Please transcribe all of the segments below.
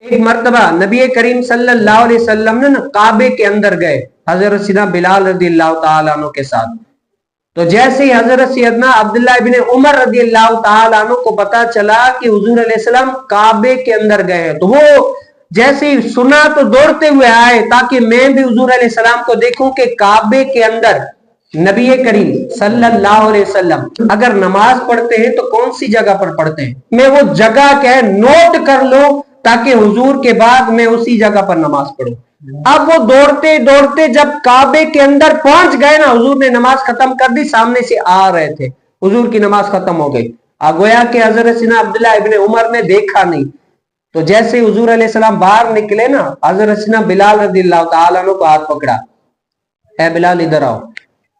ایک مرتبہ نبی کریم صلی اللہ علیہ وسلم نے کعبے کے اندر گئے حضرت سیدنا بلال رضی اللہ تعالیٰ عنہ کے ساتھ. تو جیسے ہی حضرت سیدنا عبداللہ ابن عمر رضی اللہ تعالیٰ عنہ کو پتا چلا کہ حضور علیہ السلام کعبے کے اندر گئے ہیں، تو وہ جیسے ہی سنا تو دوڑتے ہوئے آئے تاکہ میں بھی حضور علیہ السلام کو دیکھوں کہ کعبے کے اندر نبی کریم صلی اللہ علیہ وسلم اگر نماز پڑھتے ہیں تو کون سی جگہ پر پڑھتے ہیں. میں وہ جگہ کیا ہے نوٹ کر لو تاکہ حضور کے بعد میں اسی جگہ پر نماز پڑھوں. اب وہ دوڑتے دوڑتے جب کعبے کے اندر پہنچ گئے نا، حضور نے نماز ختم کر دی، سامنے سے آ رہے تھے، حضور کی نماز ختم ہو گئی. گویا کہ حضرت سیدنا عبداللہ ابن عمر نے دیکھا نہیں. تو جیسے حضور علیہ السلام باہر نکلے نا، حضرت سیدنا بلال رضی اللہ تعالیٰ عنہ کو ہاتھ پکڑا، اے بلال ادھر آؤ.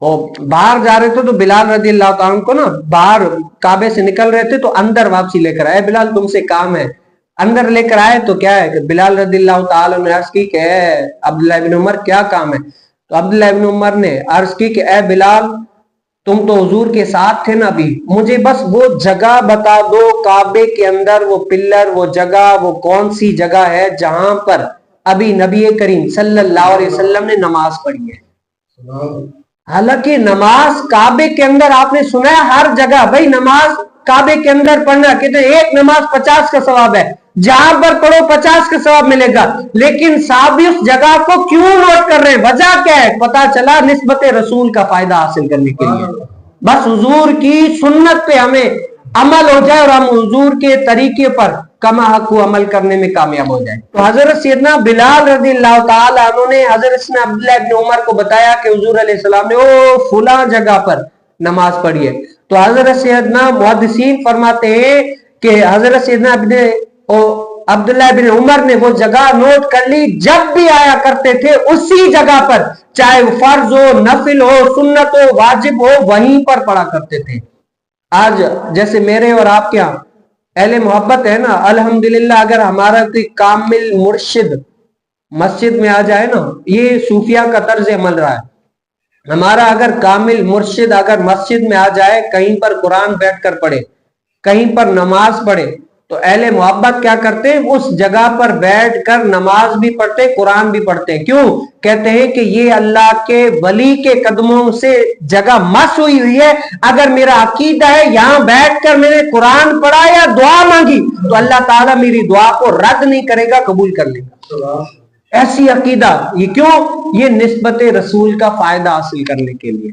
وہ باہر جا رہے تھے تو بلال رضی اللہ تعالیٰ عنہ کو نا باہر کعبے سے نکل رہے تھے تو اندر واپسی لے کر آئے، بلال تم سے کام ہے. اندر لے کر آئے تو کیا ہے کہ بلال رضی اللہ تعالیٰ نے عرض کی کہ اے عبداللہ ابن عمر کیا کام ہے. تو عبداللہ ابن عمر نے عرض کی کہ اے بلال تم تو حضور کے ساتھ تھے نا، ابھی مجھے بس وہ جگہ بتا دو کعبے کے اندر، وہ پلر، وہ جگہ، وہ کون سی جگہ ہے جہاں پر ابھی نبی کریم صلی اللہ علیہ وسلم نے نماز پڑھی ہے. حالانکہ نماز کعبے کے اندر آپ نے سنا ہے ہر جگہ بھائی نماز کعبے کے اندر پڑھنا، کہتے ہیں ایک نماز 50 کا ثواب ہے، جہاں پر پڑھو 50 کا ثواب ملے گا. لیکن صحابی اس جگہ کو کیوں نوٹ کر رہے ہیں؟ وجہ کیا ہے؟ پتا چلا نسبت رسول کا فائدہ حاصل کرنے کے لیے. بس حضور کی سنت پہ ہمیں عمل ہو جائے اور ہم حضور کے طریقے پر کما حق عمل کرنے میں کامیاب ہو جائے. تو حضرت سیدنا بلال رضی اللہ تعالیٰ عنہ نے حضرت سیدنا عبداللہ ابن عمر کو بتایا کہ حضور علیہ السلام نے فلاں جگہ پر نماز پڑھی ہے. تو حضرت سیدنا محدثین فرماتے ہیں کہ حضرت سیدنا عبداللہ ابن عمر نے وہ جگہ نوٹ کر لی، جب بھی آیا کرتے تھے اسی جگہ پر، چاہے وہ فرض ہو، نفل ہو، سنت ہو، واجب ہو، وہیں پر پڑھا کرتے تھے. آج جیسے میرے اور آپ کے یہاں اہل محبت ہے نا، الحمدللہ اگر ہمارا کوئی کامل مرشد مسجد میں آ جائے نا، یہ صوفیہ کا طرز عمل رہا ہے. ہمارا اگر کامل مرشد اگر مسجد میں آ جائے، کہیں پر قرآن بیٹھ کر پڑھے، کہیں پر نماز پڑھے، تو اہل محبت کیا کرتے ہیں؟ اس جگہ پر بیٹھ کر نماز بھی پڑھتے، قرآن بھی پڑھتے. کیوں؟ کہتے ہیں کہ یہ اللہ کے ولی کے قدموں سے جگہ مس ہوئی ہے. اگر میرا عقیدہ ہے یہاں بیٹھ کر میں نے قرآن پڑھا یا دعا مانگی تو اللہ تعالیٰ میری دعا کو رد نہیں کرے گا، قبول کر لے گا. ایسی عقیدہ. یہ کیوں؟ یہ نسبت رسول کا فائدہ حاصل کرنے کے لیے.